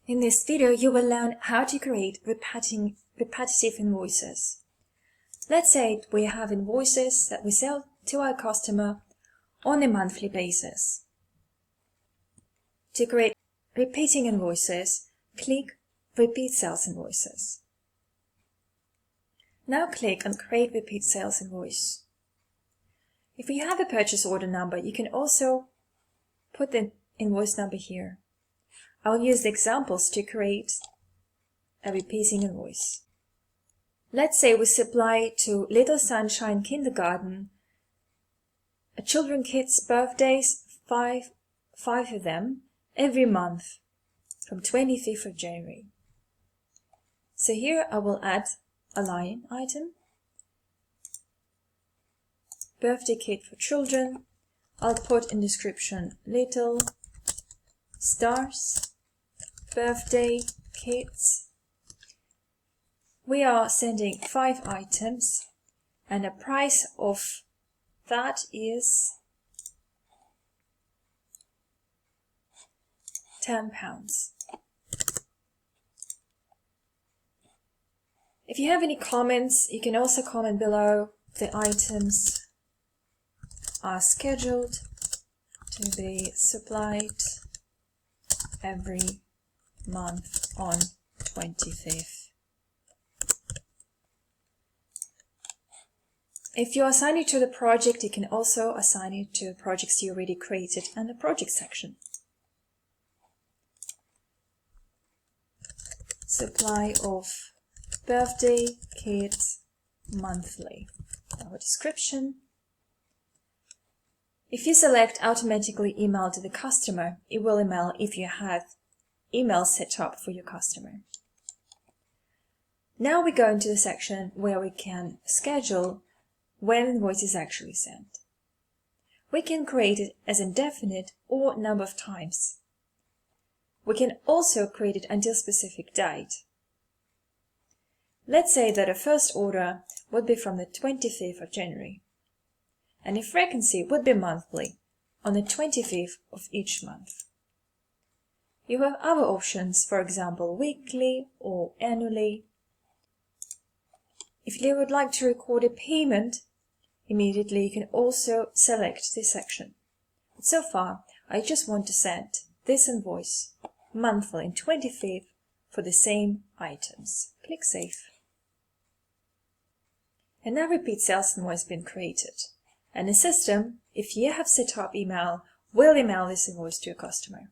In this video, you will learn how to create repetitive invoices. Let's say we have invoices that we sell to our customer on a monthly basis. To create repeating invoices, click Repeat Sales Invoices. Now click on Create Repeat Sales Invoice. If you have a purchase order number, you can also put the invoice number here. I'll use the examples to create a repeating invoice. Let's say we supply to Little Sunshine Kindergarten a children kids' birthdays, five of them, every month from 25th of January. So here I will add a line item, birthday kit for children. I'll put in description Little Stars birthday kits. We are sending 5 items and the price of that is £10. If you have any comments, you can also comment below. The items are scheduled to be supplied every month on 25th. If you assign it to the project, you can also assign it to projects you already created in the project section. Supply of birthday kit monthly. Our description. If you select automatically email to the customer, it will email if you have email set up for your customer. Now we go into the section where we can schedule when invoice is actually sent. We can create it as indefinite or number of times. We can also create it until specific date. Let's say that a first order would be from the 25th of January, and a frequency would be monthly on the 25th of each month. You have other options, for example, weekly or annually. If you would like to record a payment immediately, you can also select this section. But so far, I just want to send this invoice monthly and 25th for the same items. Click Save. And now Repeat Sales Invoice has been created. And the system, if you have set up email, will email this invoice to your customer.